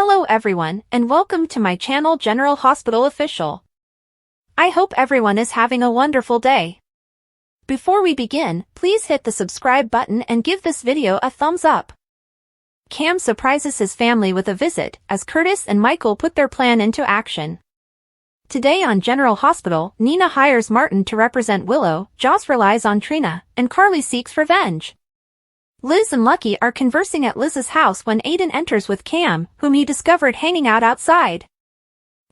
Hello everyone, and welcome to my channel General Hospital Official. I hope everyone is having a wonderful day. Before we begin, please hit the subscribe button and give this video a thumbs up. Cam surprises his family with a visit as Curtis and Michael put their plan into action. Today on General Hospital, Nina hires Martin to represent Willow, Joss relies on Trina, and Carly seeks revenge. Liz and Lucky are conversing at Liz's house when Aiden enters with Cam, whom he discovered hanging out outside.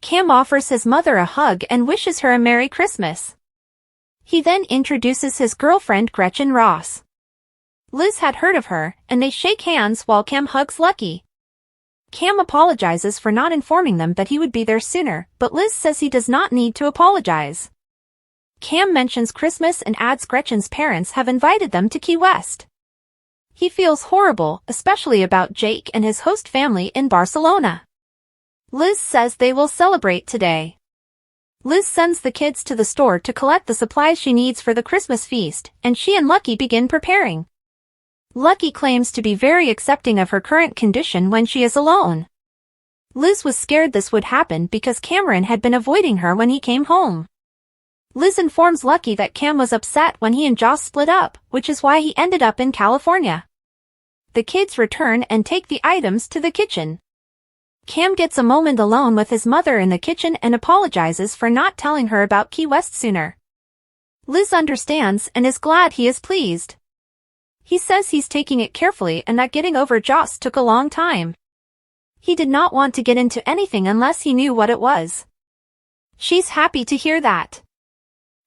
Cam offers his mother a hug and wishes her a Merry Christmas. He then introduces his girlfriend Gretchen Ross. Liz had heard of her, and they shake hands while Cam hugs Lucky. Cam apologizes for not informing them that he would be there sooner, but Liz says he does not need to apologize. Cam mentions Christmas and adds Gretchen's parents have invited them to Key West. He feels horrible, especially about Jake and his host family in Barcelona. Liz says they will celebrate today. Liz sends the kids to the store to collect the supplies she needs for the Christmas feast, and she and Lucky begin preparing. Lucky claims to be very accepting of her current condition when she is alone. Liz was scared this would happen because Cameron had been avoiding her when he came home. Liz informs Lucky that Cam was upset when he and Joss split up, which is why he ended up in California. The kids return and take the items to the kitchen. Cam gets a moment alone with his mother in the kitchen and apologizes for not telling her about Key West sooner. Liz understands and is glad he is pleased. He says he's taking it carefully and that getting over Joss took a long time. He did not want to get into anything unless he knew what it was. She's happy to hear that.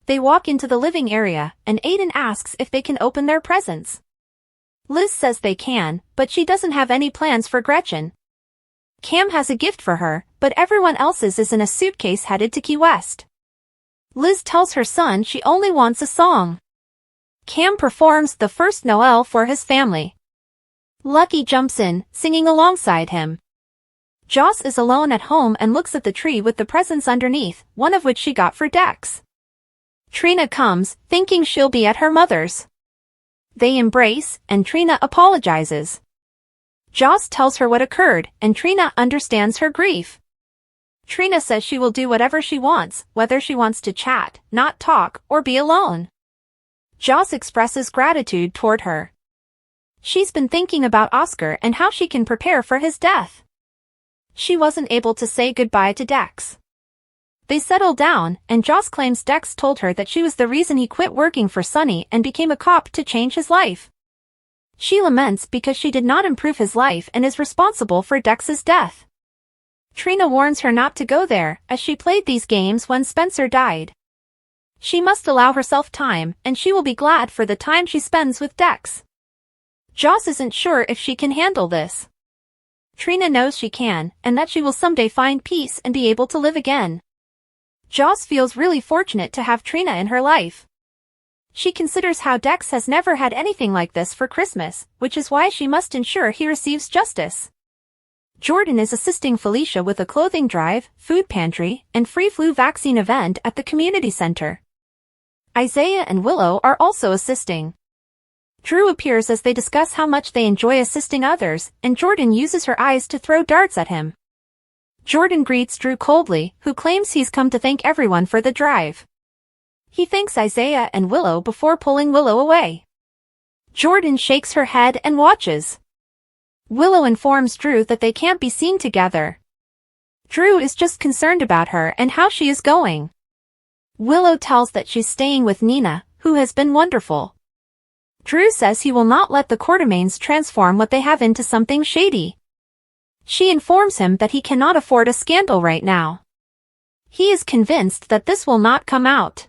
They walk into the living area, and Aiden asks if they can open their presents. Liz says they can, but she doesn't have any plans for Gretchen. Cam has a gift for her, but everyone else's is in a suitcase headed to Key West. Liz tells her son she only wants a song. Cam performs the first Noel for his family. Lucky jumps in, singing alongside him. Joss is alone at home and looks at the tree with the presents underneath, one of which she got for Dex. Trina comes, thinking she'll be at her mother's. They embrace, and Trina apologizes. Joss tells her what occurred, and Trina understands her grief. Trina says she will do whatever she wants, whether she wants to chat, not talk, or be alone. Joss expresses gratitude toward her. She's been thinking about Oscar and how she can prepare for his death. She wasn't able to say goodbye to Dex. They settle down, and Joss claims Dex told her that she was the reason he quit working for Sonny and became a cop to change his life. She laments because she did not improve his life and is responsible for Dex's death. Trina warns her not to go there, as she played these games when Spencer died. She must allow herself time, and she will be glad for the time she spends with Dex. Joss isn't sure if she can handle this. Trina knows she can, and that she will someday find peace and be able to live again. Joss feels really fortunate to have Trina in her life. She considers how Dex has never had anything like this for Christmas, which is why she must ensure he receives justice. Jordan is assisting Felicia with a clothing drive, food pantry, and free flu vaccine event at the community center. Isaiah and Willow are also assisting. Drew appears as they discuss how much they enjoy assisting others, and Jordan uses her eyes to throw darts at him. Jordan greets Drew coldly, who claims he's come to thank everyone for the drive. He thanks Isaiah and Willow before pulling Willow away. Jordan shakes her head and watches. Willow informs Drew that they can't be seen together. Drew is just concerned about her and how she is going. Willow tells that she's staying with Nina, who has been wonderful. Drew says he will not let the Quartermaines transform what they have into something shady. She informs him that he cannot afford a scandal right now. He is convinced that this will not come out.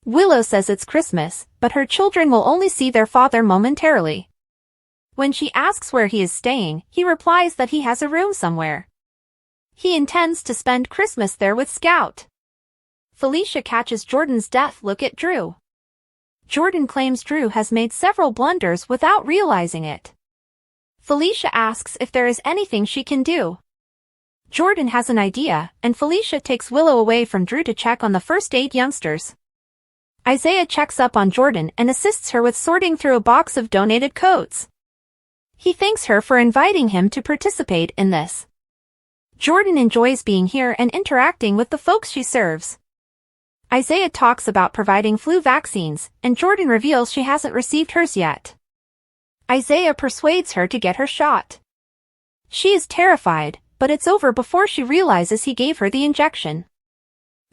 Willow says it's Christmas, but her children will only see their father momentarily. When she asks where he is staying, he replies that he has a room somewhere. He intends to spend Christmas there with Scout. Felicia catches Jordan's death look at Drew. Jordan claims Drew has made several blunders without realizing it. Felicia asks if there is anything she can do. Jordan has an idea, and Felicia takes Willow away from Drew to check on the first aid youngsters. Isaiah checks up on Jordan and assists her with sorting through a box of donated coats. He thanks her for inviting him to participate in this. Jordan enjoys being here and interacting with the folks she serves. Isaiah talks about providing flu vaccines, and Jordan reveals she hasn't received hers yet. Isaiah persuades her to get her shot. She is terrified, but it's over before she realizes he gave her the injection.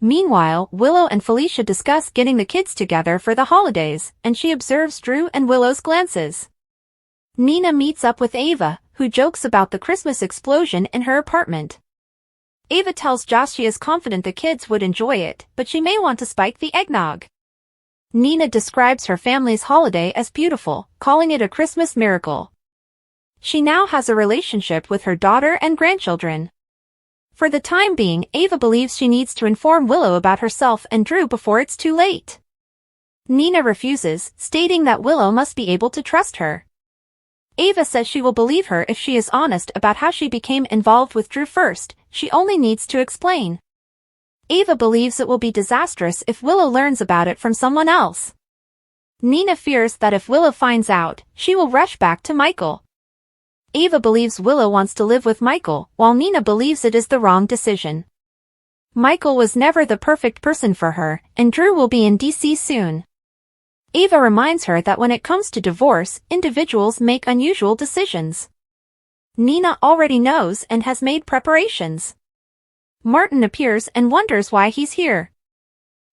Meanwhile, Willow and Felicia discuss getting the kids together for the holidays, and she observes Drew and Willow's glances. Nina meets up with Ava, who jokes about the Christmas explosion in her apartment. Ava tells Josh she is confident the kids would enjoy it, but she may want to spike the eggnog. Nina describes her family's holiday as beautiful, calling it a Christmas miracle. She now has a relationship with her daughter and grandchildren. For the time being, Ava believes she needs to inform Willow about herself and Drew before it's too late. Nina refuses, stating that Willow must be able to trust her. Ava says she will believe her if she is honest about how she became involved with Drew first, she only needs to explain. Ava believes it will be disastrous if Willow learns about it from someone else. Nina fears that if Willow finds out, she will rush back to Michael. Ava believes Willow wants to live with Michael, while Nina believes it is the wrong decision. Michael was never the perfect person for her, and Drew will be in DC soon. Ava reminds her that when it comes to divorce, individuals make unusual decisions. Nina already knows and has made preparations. Martin appears and wonders why he's here.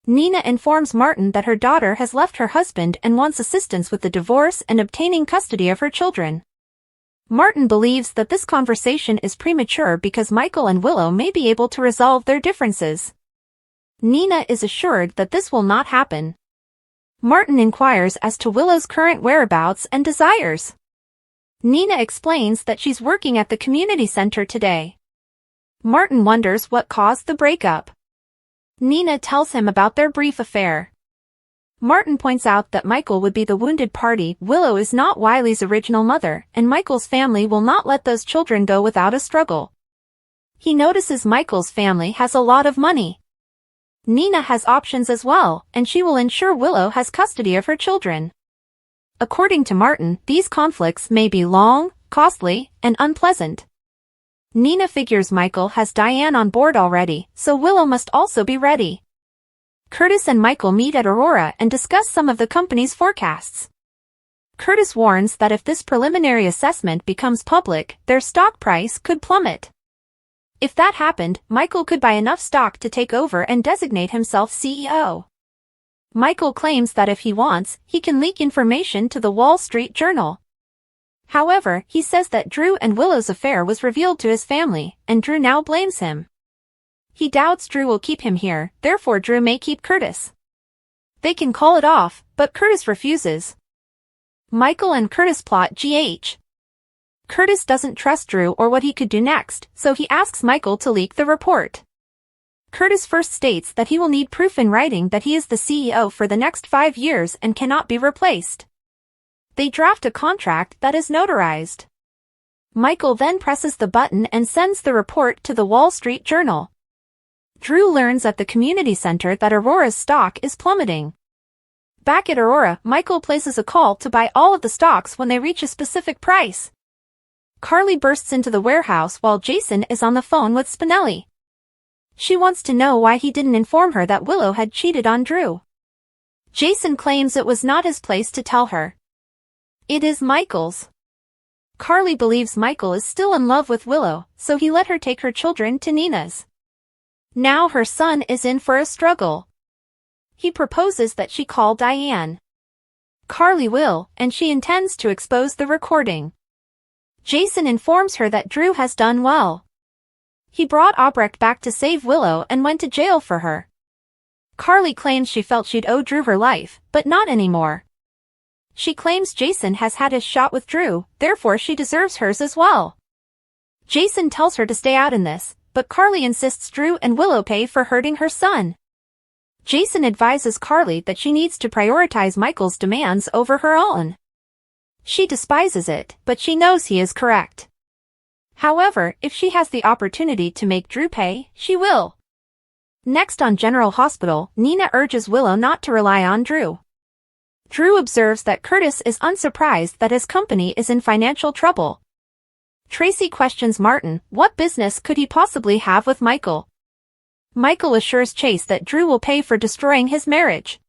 Nina informs Martin that her daughter has left her husband and wants assistance with the divorce and obtaining custody of her children. Martin believes that this conversation is premature because Michael and Willow may be able to resolve their differences. Nina is assured that this will not happen. Martin inquires as to Willow's current whereabouts and desires. Nina explains that she's working at the community center today. Martin wonders what caused the breakup. Nina tells him about their brief affair. Martin points out that Michael would be the wounded party. Willow is not Wiley's original mother, and Michael's family will not let those children go without a struggle. He notices Michael's family has a lot of money. Nina has options as well, and she will ensure Willow has custody of her children. According to Martin, these conflicts may be long, costly, and unpleasant. Nina figures Michael has Diane on board already, so Willow must also be ready. Curtis and Michael meet at Aurora and discuss some of the company's forecasts. Curtis warns that if this preliminary assessment becomes public, their stock price could plummet. If that happened, Michael could buy enough stock to take over and designate himself CEO. Michael claims that if he wants, he can leak information to the Wall Street Journal. However, he says that Drew and Willow's affair was revealed to his family, and Drew now blames him. He doubts Drew will keep him here, therefore Drew may keep Curtis. They can call it off, but Curtis refuses. Michael and Curtis plot GH. Curtis doesn't trust Drew or what he could do next, so he asks Michael to leak the report. Curtis first states that he will need proof in writing that he is the CEO for the next 5 years and cannot be replaced. They draft a contract that is notarized. Michael then presses the button and sends the report to the Wall Street Journal. Drew learns at the community center that Aurora's stock is plummeting. Back at Aurora, Michael places a call to buy all of the stocks when they reach a specific price. Carly bursts into the warehouse while Jason is on the phone with Spinelli. She wants to know why he didn't inform her that Willow had cheated on Drew. Jason claims it was not his place to tell her. It is Michael's. Carly believes Michael is still in love with Willow, so he let her take her children to Nina's. Now her son is in for a struggle. He proposes that she call Diane. Carly will, and she intends to expose the recording. Jason informs her that Drew has done well. He brought Albrecht back to save Willow and went to jail for her. Carly claims she felt she'd owe Drew her life, but not anymore. She claims Jason has had his shot with Drew, therefore she deserves hers as well. Jason tells her to stay out in this, but Carly insists Drew and Willow pay for hurting her son. Jason advises Carly that she needs to prioritize Michael's demands over her own. She despises it, but she knows he is correct. However, if she has the opportunity to make Drew pay, she will. Next on General Hospital, Nina urges Willow not to rely on Drew. Drew observes that Curtis is unsurprised that his company is in financial trouble. Tracy questions Martin, what business could he possibly have with Michael? Michael assures Chase that Drew will pay for destroying his marriage.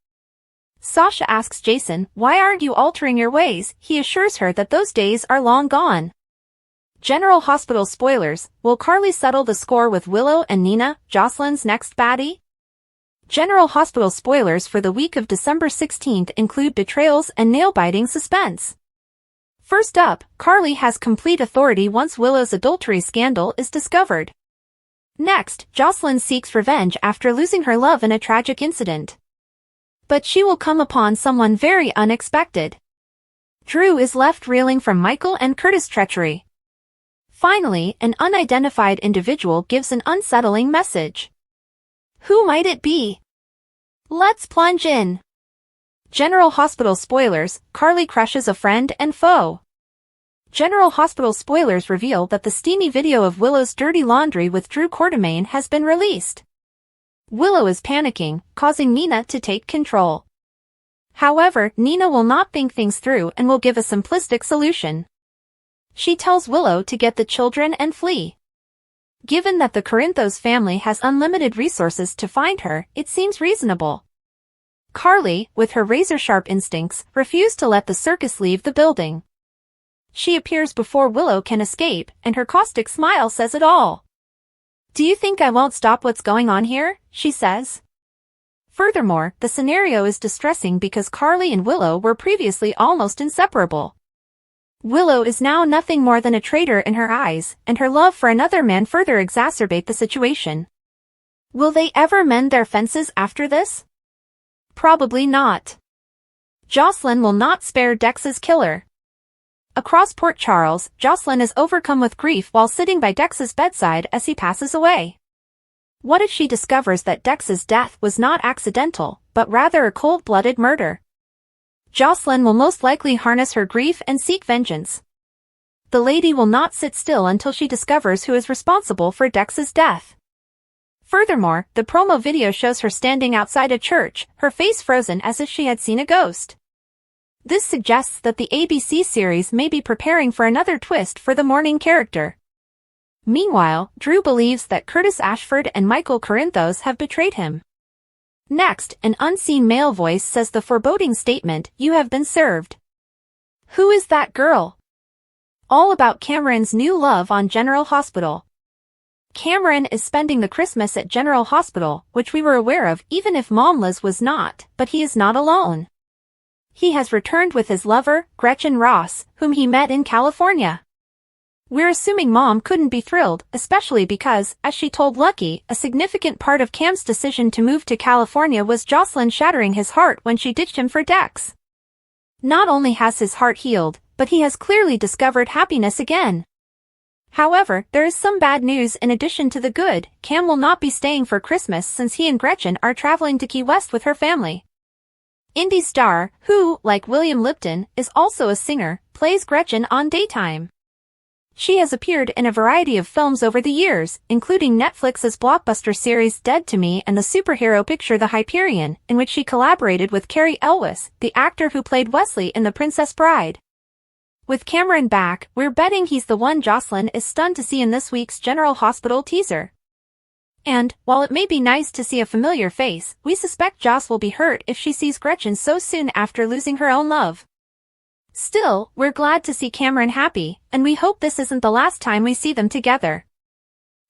Sasha asks Jason, why aren't you altering your ways? He assures her that those days are long gone. General Hospital spoilers, will Carly settle the score with Willow and Nina, Jocelyn's next baddie? General Hospital spoilers for the week of December 16th include betrayals and nail-biting suspense. First up, Carly has complete authority once Willow's adultery scandal is discovered. Next, Jocelyn seeks revenge after losing her love in a tragic incident. But she will come upon someone very unexpected. Drew is left reeling from Michael and Curtis' treachery. Finally, an unidentified individual gives an unsettling message. Who might it be? Let's plunge in. General Hospital spoilers, Carly crushes a friend and foe. General Hospital spoilers reveal that the steamy video of Willow's dirty laundry with Drew Quartermaine has been released. Willow is panicking, causing Nina to take control. However, Nina will not think things through and will give a simplistic solution. She tells Willow to get the children and flee. Given that the Corinthos family has unlimited resources to find her, it seems reasonable. Carly, with her razor-sharp instincts, refused to let the circus leave the building. She appears before Willow can escape, and her caustic smile says it all. Do you think I won't stop what's going on here? She says. Furthermore, the scenario is distressing because Carly and Willow were previously almost inseparable. Willow is now nothing more than a traitor in her eyes, and her love for another man further exacerbate the situation. Will they ever mend their fences after this? Probably not. Jocelyn will not spare Dex's killer. Across Port Charles, Jocelyn is overcome with grief while sitting by Dex's bedside as he passes away. What if she discovers that Dex's death was not accidental, but rather a cold-blooded murder? Jocelyn will most likely harness her grief and seek vengeance. The lady will not sit still until she discovers who is responsible for Dex's death. Furthermore, the promo video shows her standing outside a church, her face frozen as if she had seen a ghost. This suggests that the ABC series may be preparing for another twist for the morning character. Meanwhile, Drew believes that Curtis Ashford and Michael Corinthos have betrayed him. Next, an unseen male voice says the foreboding statement, "You have been served." Who is that girl? All about Cameron's new love on General Hospital. Cameron is spending the Christmas at General Hospital, which we were aware of even if Mom Liz was not, but he is not alone. He has returned with his lover, Gretchen Ross, whom he met in California. We're assuming Mom couldn't be thrilled, especially because, as she told Lucky, a significant part of Cam's decision to move to California was Jocelyn shattering his heart when she ditched him for Dex. Not only has his heart healed, but he has clearly discovered happiness again. However, there is some bad news in addition to the good. Cam will not be staying for Christmas since he and Gretchen are traveling to Key West with her family. Indie star, who, like William Lipton, is also a singer, plays Gretchen on Daytime. She has appeared in a variety of films over the years, including Netflix's blockbuster series Dead to Me and the superhero picture The Hyperion, in which she collaborated with Cary Elwes, the actor who played Wesley in The Princess Bride. With Cameron back, we're betting he's the one Jocelyn is stunned to see in this week's General Hospital teaser. And, while it may be nice to see a familiar face, we suspect Joss will be hurt if she sees Gretchen so soon after losing her own love. Still, we're glad to see Cameron happy, and we hope this isn't the last time we see them together.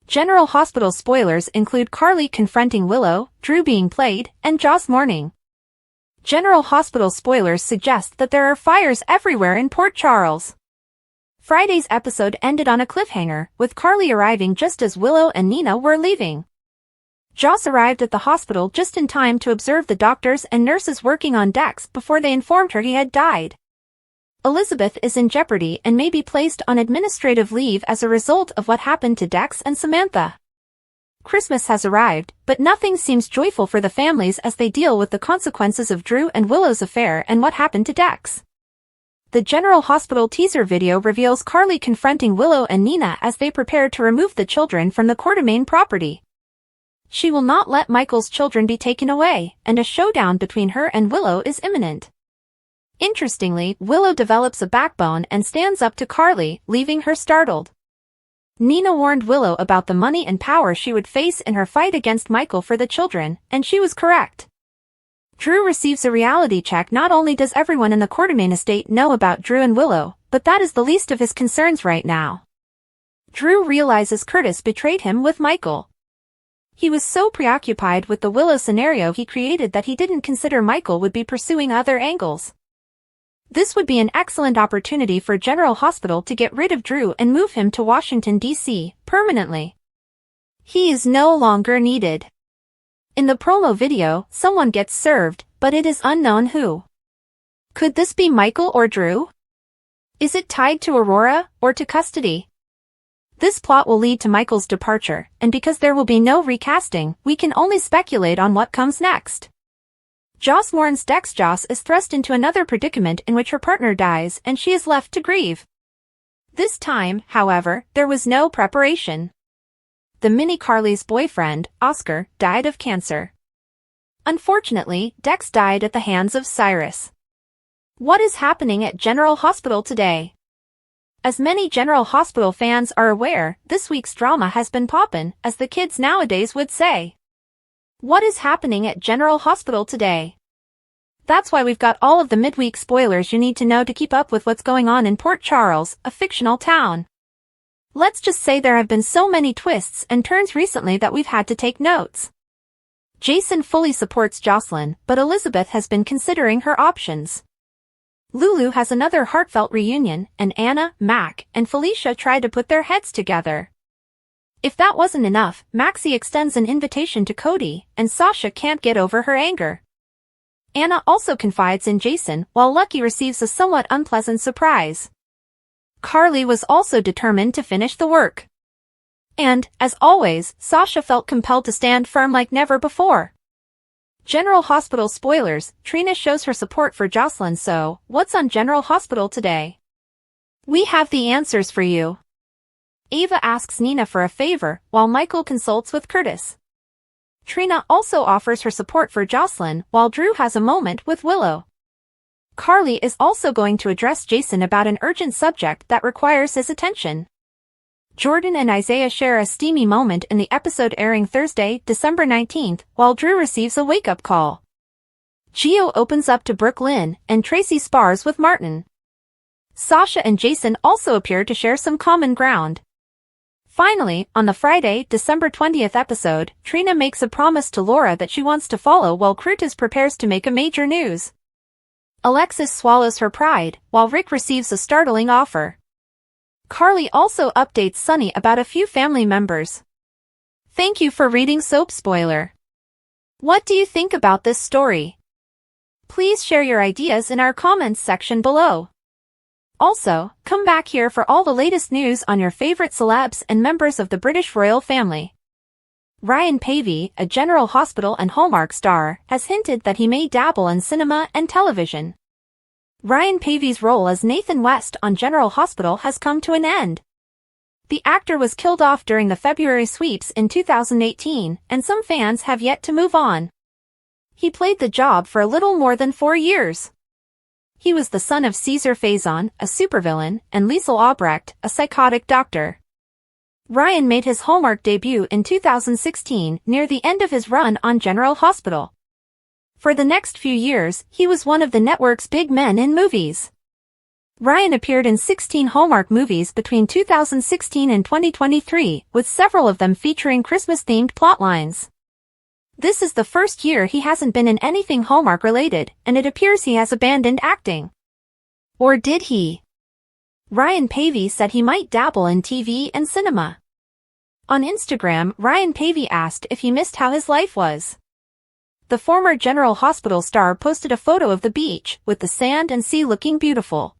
General Hospital spoilers include Carly confronting Willow, Drew being played, and Joss mourning. General Hospital spoilers suggest that there are fires everywhere in Port Charles. Friday's episode ended on a cliffhanger, with Carly arriving just as Willow and Nina were leaving. Joss arrived at the hospital just in time to observe the doctors and nurses working on Dex before they informed her he had died. Elizabeth is in jeopardy and may be placed on administrative leave as a result of what happened to Dex and Samantha. Christmas has arrived, but nothing seems joyful for the families as they deal with the consequences of Drew and Willow's affair and what happened to Dex. The General Hospital teaser video reveals Carly confronting Willow and Nina as they prepare to remove the children from the Quartermaine property. She will not let Michael's children be taken away, and a showdown between her and Willow is imminent. Interestingly, Willow develops a backbone and stands up to Carly, leaving her startled. Nina warned Willow about the money and power she would face in her fight against Michael for the children, and she was correct. Drew receives a reality check. Not only does everyone in the Quartermaine estate know about Drew and Willow, but that is the least of his concerns right now. Drew realizes Curtis betrayed him with Michael. He was so preoccupied with the Willow scenario he created that he didn't consider Michael would be pursuing other angles. This would be an excellent opportunity for General Hospital to get rid of Drew and move him to Washington, D.C., permanently. He is no longer needed. In the promo video, someone gets served, but it is unknown who. Could this be Michael or Drew? Is it tied to Aurora, or to custody? This plot will lead to Michael's departure, and because there will be no recasting, we can only speculate on what comes next. Joss mourns Dex. Joss is thrust into another predicament in which her partner dies and she is left to grieve. This time, however, there was no preparation. The mini Carly's boyfriend, Oscar, died of cancer. Unfortunately, Dex died at the hands of Cyrus. What is happening at General Hospital today? As many General Hospital fans are aware, this week's drama has been poppin', as the kids nowadays would say. What is happening at General Hospital today? That's why we've got all of the midweek spoilers you need to know to keep up with what's going on in Port Charles, a fictional town. Let's just say there have been so many twists and turns recently that we've had to take notes. Jason fully supports Jocelyn, but Elizabeth has been considering her options. Lulu has another heartfelt reunion, and Anna, Mac, and Felicia try to put their heads together. If that wasn't enough, Maxie extends an invitation to Cody, and Sasha can't get over her anger. Anna also confides in Jason, while Lucky receives a somewhat unpleasant surprise. Carly was also determined to finish the work. And, as always, Sasha felt compelled to stand firm like never before. General Hospital spoilers, Trina shows her support for Jocelyn. So, what's on General Hospital today? We have the answers for you. Ava asks Nina for a favor, while Michael consults with Curtis. Trina also offers her support for Jocelyn, while Drew has a moment with Willow. Carly is also going to address Jason about an urgent subject that requires his attention. Jordan and Isaiah share a steamy moment in the episode airing Thursday, December 19th, while Drew receives a wake-up call. Gio opens up to Brooklyn, and Tracy spars with Martin. Sasha and Jason also appear to share some common ground. Finally, on the Friday, December 20th episode, Trina makes a promise to Laura that she wants to follow while Curtis prepares to make a major news. Alexis swallows her pride, while Rick receives a startling offer. Carly also updates Sunny about a few family members. Thank you for reading Soap Spoiler. What do you think about this story? Please share your ideas in our comments section below. Also, come back here for all the latest news on your favorite celebs and members of the British royal family. Ryan Paevey, a General Hospital and Hallmark star, has hinted that he may dabble in cinema and television. Ryan Paevey's role as Nathan West on General Hospital has come to an end. The actor was killed off during the February sweeps in 2018, and some fans have yet to move on. He played the job for a little more than 4 years. He was the son of Caesar Faison, a supervillain, and Liesl Albrecht, a psychotic doctor. Ryan made his Hallmark debut in 2016, near the end of his run on General Hospital. For the next few years, he was one of the network's big men in movies. Ryan appeared in 16 Hallmark movies between 2016 and 2023, with several of them featuring Christmas-themed plotlines. This is the first year he hasn't been in anything Hallmark-related, and it appears he has abandoned acting. Or did he? Ryan Paevey said he might dabble in TV and cinema. On Instagram, Ryan Paevey asked if he missed how his life was. The former General Hospital star posted a photo of the beach, with the sand and sea looking beautiful.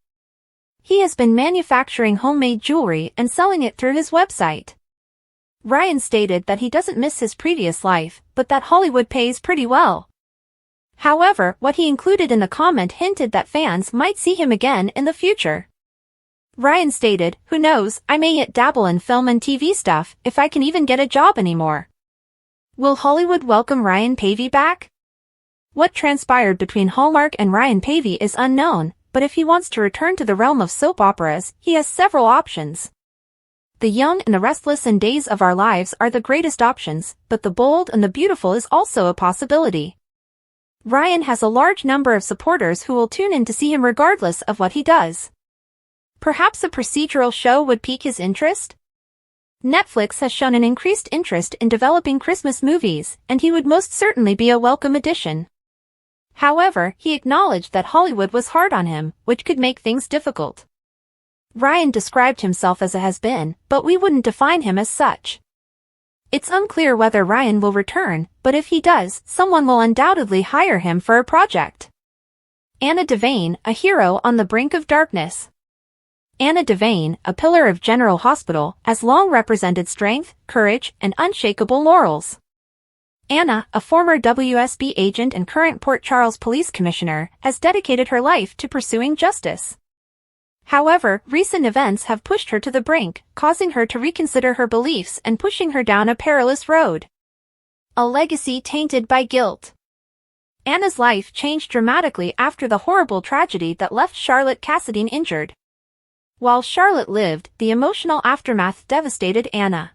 He has been manufacturing homemade jewelry and selling it through his website. Ryan stated that he doesn't miss his previous life, but that Hollywood pays pretty well. However, what he included in the comment hinted that fans might see him again in the future. Ryan stated, "Who knows, I may yet dabble in film and TV stuff, if I can even get a job anymore." Will Hollywood welcome Ryan Paevey back? What transpired between Hallmark and Ryan Paevey is unknown, but if he wants to return to the realm of soap operas, he has several options. The young and the restless and days of our lives are the greatest options, but the bold and the beautiful is also a possibility. Ryan has a large number of supporters who will tune in to see him regardless of what he does. Perhaps a procedural show would pique his interest? Netflix has shown an increased interest in developing Christmas movies, and he would most certainly be a welcome addition. However, he acknowledged that Hollywood was hard on him, which could make things difficult. Ryan described himself as a has-been, but we wouldn't define him as such. It's unclear whether Ryan will return, but if he does, someone will undoubtedly hire him for a project. Anna Devane, a hero on the brink of darkness. Anna Devane, a pillar of General Hospital, has long represented strength, courage, and unshakable laurels. Anna, a former WSB agent and current Port Charles Police Commissioner, has dedicated her life to pursuing justice. However, recent events have pushed her to the brink, causing her to reconsider her beliefs and pushing her down a perilous road. A legacy tainted by guilt. Anna's life changed dramatically after the horrible tragedy that left Charlotte Cassadine injured. While Charlotte lived, the emotional aftermath devastated Anna.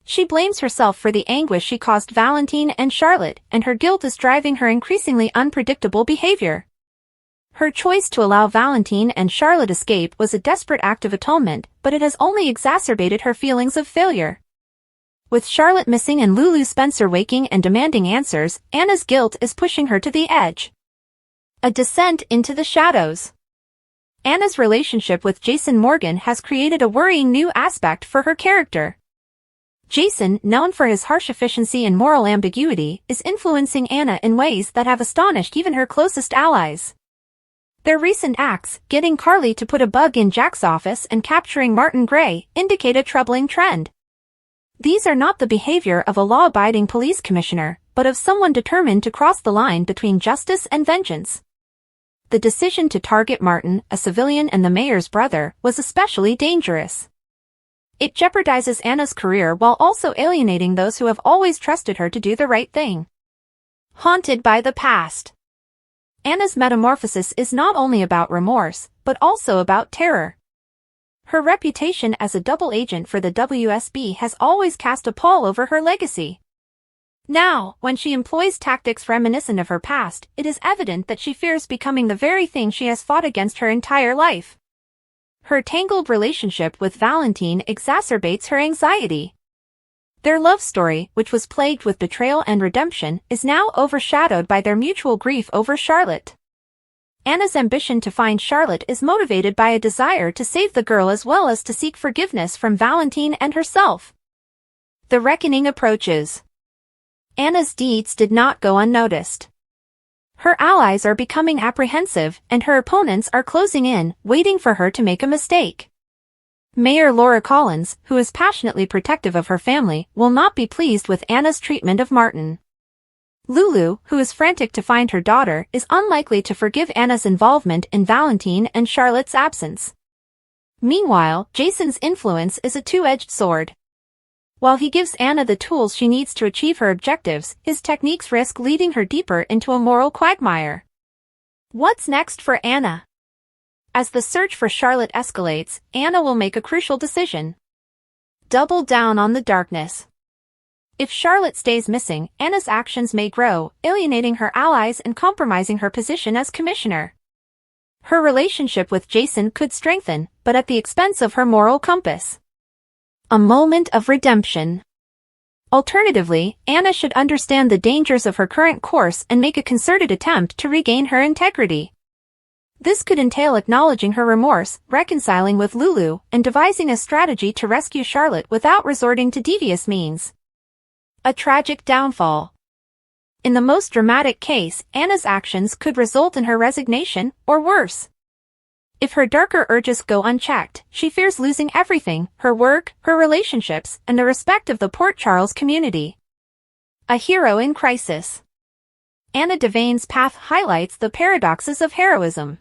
She blames herself for the anguish she caused Valentine and Charlotte, and her guilt is driving her increasingly unpredictable behavior. Her choice to allow Valentine and Charlotte escape was a desperate act of atonement, but it has only exacerbated her feelings of failure. With Charlotte missing and Lulu Spencer waking and demanding answers, Anna's guilt is pushing her to the edge. A descent into the shadows. Anna's relationship with Jason Morgan has created a worrying new aspect for her character. Jason, known for his harsh efficiency and moral ambiguity, is influencing Anna in ways that have astonished even her closest allies. Their recent acts, getting Carly to put a bug in Jack's office and capturing Martin Gray, indicate a troubling trend. These are not the behavior of a law-abiding police commissioner, but of someone determined to cross the line between justice and vengeance. The decision to target Martin, a civilian and the mayor's brother, was especially dangerous. It jeopardizes Anna's career while also alienating those who have always trusted her to do the right thing. Haunted by the past. Anna's metamorphosis is not only about remorse, but also about terror. Her reputation as a double agent for the WSB has always cast a pall over her legacy. Now, when she employs tactics reminiscent of her past, it is evident that she fears becoming the very thing she has fought against her entire life. Her tangled relationship with Valentine exacerbates her anxiety. Their love story, which was plagued with betrayal and redemption, is now overshadowed by their mutual grief over Charlotte. Anna's ambition to find Charlotte is motivated by a desire to save the girl as well as to seek forgiveness from Valentine and herself. The reckoning approaches. Anna's deeds did not go unnoticed. Her allies are becoming apprehensive, and her opponents are closing in, waiting for her to make a mistake. Mayor Laura Collins, who is passionately protective of her family, will not be pleased with Anna's treatment of Martin. Lulu, who is frantic to find her daughter, is unlikely to forgive Anna's involvement in Valentine and Charlotte's absence. Meanwhile, Jason's influence is a two-edged sword. While he gives Anna the tools she needs to achieve her objectives, his techniques risk leading her deeper into a moral quagmire. What's next for Anna? As the search for Charlotte escalates, Anna will make a crucial decision. Double down on the darkness. If Charlotte stays missing, Anna's actions may grow, alienating her allies and compromising her position as commissioner. Her relationship with Jason could strengthen, but at the expense of her moral compass. A moment of redemption. Alternatively, Anna should understand the dangers of her current course and make a concerted attempt to regain her integrity. This could entail acknowledging her remorse, reconciling with Lulu, and devising a strategy to rescue Charlotte without resorting to devious means. A tragic downfall. In the most dramatic case, Anna's actions could result in her resignation, or worse. If her darker urges go unchecked, she fears losing everything, her work, her relationships, and the respect of the Port Charles community. A hero in crisis. Anna Devane's path highlights the paradoxes of heroism.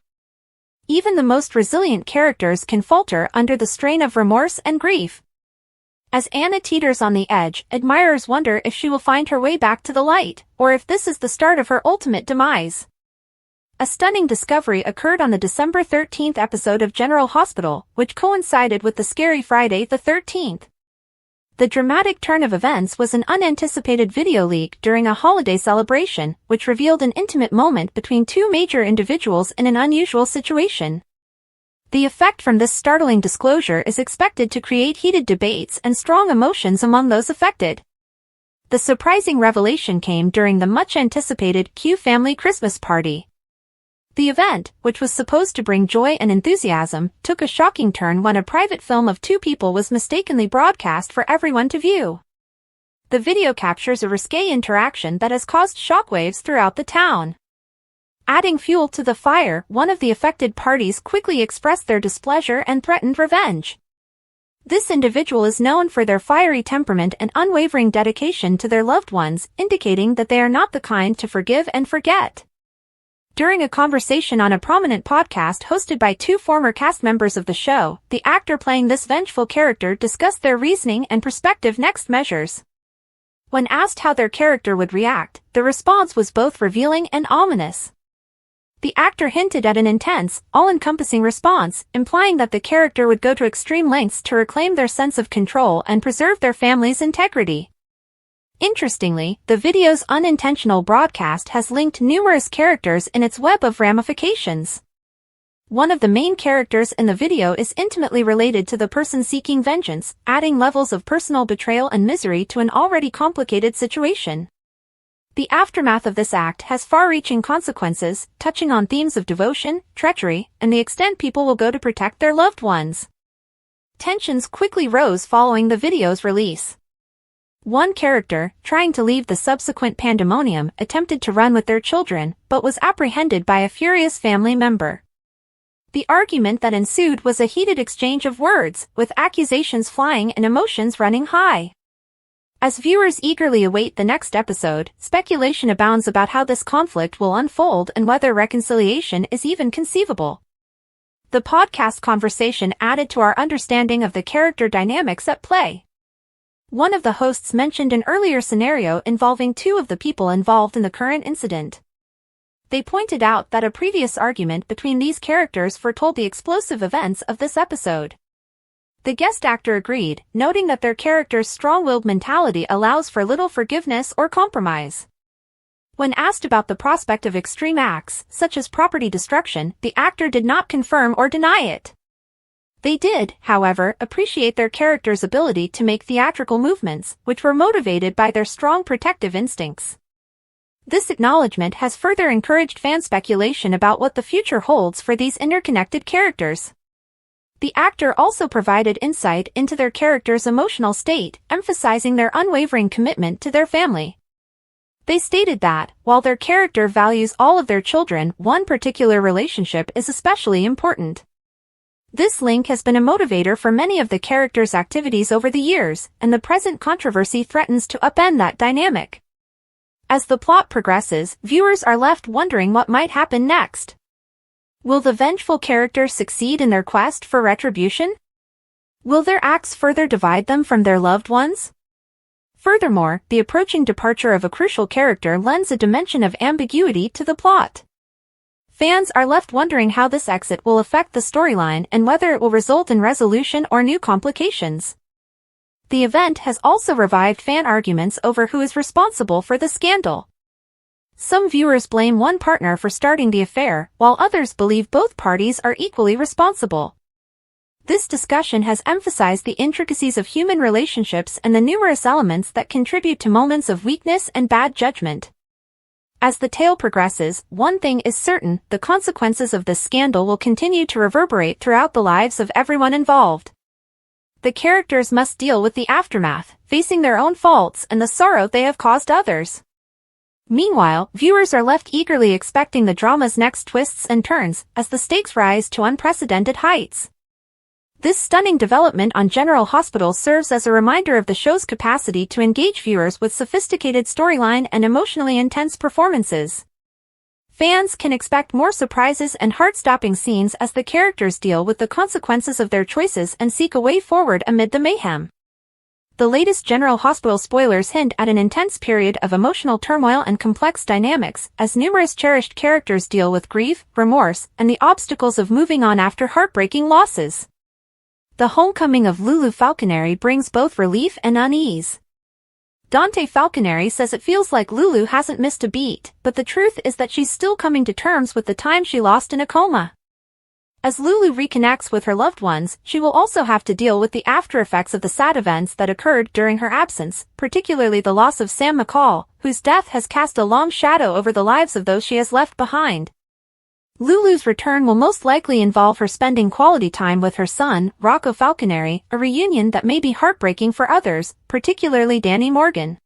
Even the most resilient characters can falter under the strain of remorse and grief. As Anna teeters on the edge, admirers wonder if she will find her way back to the light, or if this is the start of her ultimate demise. A stunning discovery occurred on the December 13th episode of General Hospital, which coincided with the scary Friday the 13th. The dramatic turn of events was an unanticipated video leak during a holiday celebration, which revealed an intimate moment between two major individuals in an unusual situation. The effect from this startling disclosure is expected to create heated debates and strong emotions among those affected. The surprising revelation came during the much-anticipated Q family Christmas party. The event, which was supposed to bring joy and enthusiasm, took a shocking turn when a private film of two people was mistakenly broadcast for everyone to view. The video captures a risque interaction that has caused shockwaves throughout the town. Adding fuel to the fire, one of the affected parties quickly expressed their displeasure and threatened revenge. This individual is known for their fiery temperament and unwavering dedication to their loved ones, indicating that they are not the kind to forgive and forget. During a conversation on a prominent podcast hosted by two former cast members of the show, the actor playing this vengeful character discussed their reasoning and prospective next measures. When asked how their character would react, the response was both revealing and ominous. The actor hinted at an intense, all-encompassing response, implying that the character would go to extreme lengths to reclaim their sense of control and preserve their family's integrity. Interestingly, the video's unintentional broadcast has linked numerous characters in its web of ramifications. One of the main characters in the video is intimately related to the person seeking vengeance, adding levels of personal betrayal and misery to an already complicated situation. The aftermath of this act has far-reaching consequences, touching on themes of devotion, treachery, and the extent people will go to protect their loved ones. Tensions quickly rose following the video's release. One character, trying to leave the subsequent pandemonium, attempted to run with their children, but was apprehended by a furious family member. The argument that ensued was a heated exchange of words, with accusations flying and emotions running high. As viewers eagerly await the next episode, speculation abounds about how this conflict will unfold and whether reconciliation is even conceivable. The podcast conversation added to our understanding of the character dynamics at play. One of the hosts mentioned an earlier scenario involving two of the people involved in the current incident. They pointed out that a previous argument between these characters foretold the explosive events of this episode. The guest actor agreed, noting that their character's strong-willed mentality allows for little forgiveness or compromise. When asked about the prospect of extreme acts, such as property destruction, the actor did not confirm or deny it. They did, however, appreciate their character's ability to make theatrical movements, which were motivated by their strong protective instincts. This acknowledgement has further encouraged fan speculation about what the future holds for these interconnected characters. The actor also provided insight into their character's emotional state, emphasizing their unwavering commitment to their family. They stated that, while their character values all of their children, one particular relationship is especially important. This link has been a motivator for many of the characters' activities over the years, and the present controversy threatens to upend that dynamic. As the plot progresses, viewers are left wondering what might happen next. Will the vengeful characters succeed in their quest for retribution? Will their acts further divide them from their loved ones? Furthermore, the approaching departure of a crucial character lends a dimension of ambiguity to the plot. Fans are left wondering how this exit will affect the storyline and whether it will result in resolution or new complications. The event has also revived fan arguments over who is responsible for the scandal. Some viewers blame one partner for starting the affair, while others believe both parties are equally responsible. This discussion has emphasized the intricacies of human relationships and the numerous elements that contribute to moments of weakness and bad judgment. As the tale progresses, one thing is certain: the consequences of this scandal will continue to reverberate throughout the lives of everyone involved. The characters must deal with the aftermath, facing their own faults and the sorrow they have caused others. Meanwhile, viewers are left eagerly expecting the drama's next twists and turns, as the stakes rise to unprecedented heights. This stunning development on General Hospital serves as a reminder of the show's capacity to engage viewers with sophisticated storyline and emotionally intense performances. Fans can expect more surprises and heart-stopping scenes as the characters deal with the consequences of their choices and seek a way forward amid the mayhem. the latest General Hospital spoilers hint at an intense period of emotional turmoil and complex dynamics as numerous cherished characters deal with grief, remorse, and the obstacles of moving on after heartbreaking losses. The homecoming of Lulu Falconeri brings both relief and unease. Dante Falconeri says it feels like Lulu hasn't missed a beat, but the truth is that she's still coming to terms with the time she lost in a coma. As Lulu reconnects with her loved ones, she will also have to deal with the aftereffects of the sad events that occurred during her absence, particularly the loss of Sam McCall, whose death has cast a long shadow over the lives of those she has left behind. Lulu's return will most likely involve her spending quality time with her son, Rocco Falconeri, a reunion that may be heartbreaking for others, particularly Danny Morgan.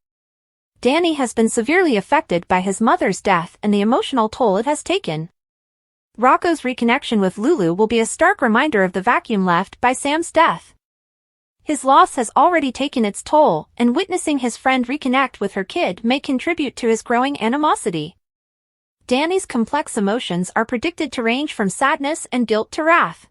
Danny has been severely affected by his mother's death and the emotional toll it has taken. Rocco's reconnection with Lulu will be a stark reminder of the vacuum left by Sam's death. His loss has already taken its toll, and witnessing his friend reconnect with her kid may contribute to his growing animosity. Danny's complex emotions are predicted to range from sadness and guilt to wrath.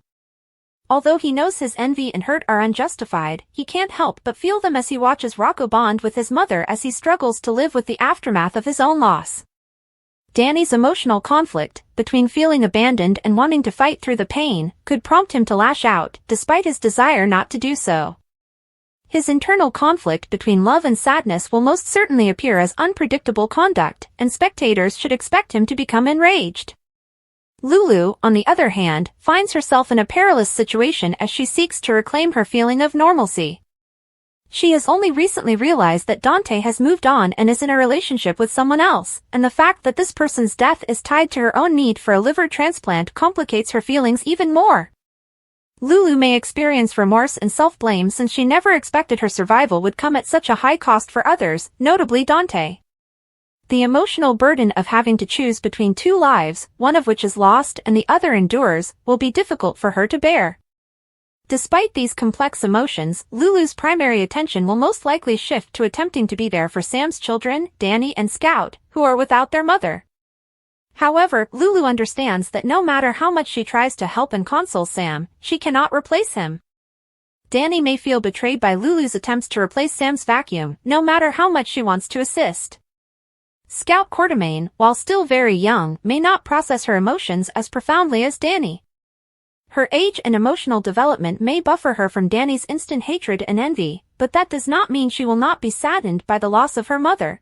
Although he knows his envy and hurt are unjustified, he can't help but feel them as he watches Rocco bond with his mother as he struggles to live with the aftermath of his own loss. Danny's emotional conflict, between feeling abandoned and wanting to fight through the pain, could prompt him to lash out, despite his desire not to do so. His internal conflict between love and sadness will most certainly appear as unpredictable conduct, and spectators should expect him to become enraged. Lulu, on the other hand, finds herself in a perilous situation as she seeks to reclaim her feeling of normalcy. She has only recently realized that Dante has moved on and is in a relationship with someone else, and the fact that this person's death is tied to her own need for a liver transplant complicates her feelings even more. Lulu may experience remorse and self-blame since she never expected her survival would come at such a high cost for others, notably Dante. The emotional burden of having to choose between two lives, one of which is lost and the other endures, will be difficult for her to bear. Despite these complex emotions, Lulu's primary attention will most likely shift to attempting to be there for Sam's children, Danny and Scout, who are without their mother. However, Lulu understands that no matter how much she tries to help and console Sam, she cannot replace him. Danny may feel betrayed by Lulu's attempts to replace Sam's vacuum, no matter how much she wants to assist. Scout Quartermain, while still very young, may not process her emotions as profoundly as Danny. Her age and emotional development may buffer her from Danny's instant hatred and envy, but that does not mean she will not be saddened by the loss of her mother.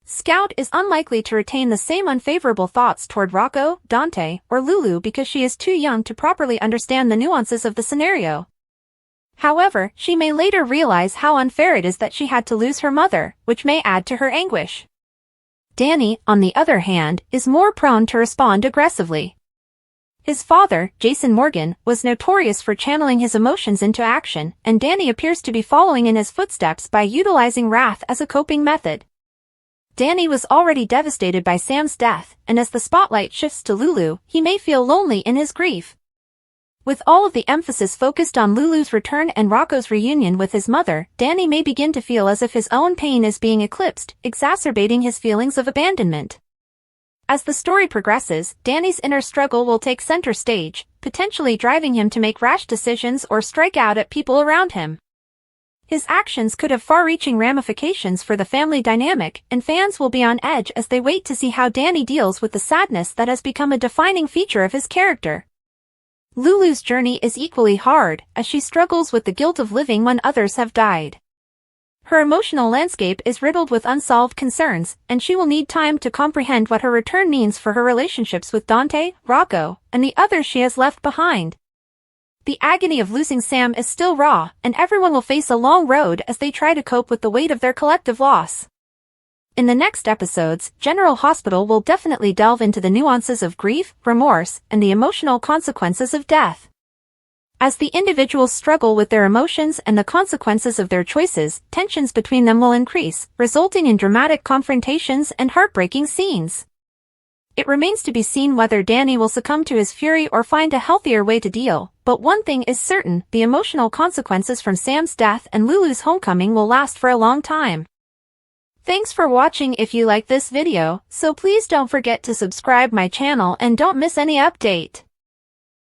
Scout is unlikely to retain the same unfavorable thoughts toward Rocco, Dante, or Lulu because she is too young to properly understand the nuances of the scenario. However, she may later realize how unfair it is that she had to lose her mother, which may add to her anguish. Danny, on the other hand, is more prone to respond aggressively. His father, Jason Morgan, was notorious for channeling his emotions into action, and Danny appears to be following in his footsteps by utilizing wrath as a coping method. Danny was already devastated by Sam's death, and as the spotlight shifts to Lulu, he may feel lonely in his grief. With all of the emphasis focused on Lulu's return and Rocco's reunion with his mother, Danny may begin to feel as if his own pain is being eclipsed, exacerbating his feelings of abandonment. As the story progresses, Danny's inner struggle will take center stage, potentially driving him to make rash decisions or strike out at people around him. His actions could have far-reaching ramifications for the family dynamic, and fans will be on edge as they wait to see how Danny deals with the sadness that has become a defining feature of his character. Lulu's journey is equally hard, as she struggles with the guilt of living when others have died. Her emotional landscape is riddled with unsolved concerns, and she will need time to comprehend what her return means for her relationships with Dante, Rocco, and the others she has left behind. The agony of losing Sam is still raw, and everyone will face a long road as they try to cope with the weight of their collective loss. In the next episodes, General Hospital will definitely delve into the nuances of grief, remorse, and the emotional consequences of death. As the individuals struggle with their emotions and the consequences of their choices, tensions between them will increase, resulting in dramatic confrontations and heartbreaking scenes. It remains to be seen whether Danny will succumb to his fury or find a healthier way to deal, but one thing is certain, the emotional consequences from Sam's death and Lulu's homecoming will last for a long time. Thanks for watching. If you like this video, so please don't forget to subscribe my channel and don't miss any update.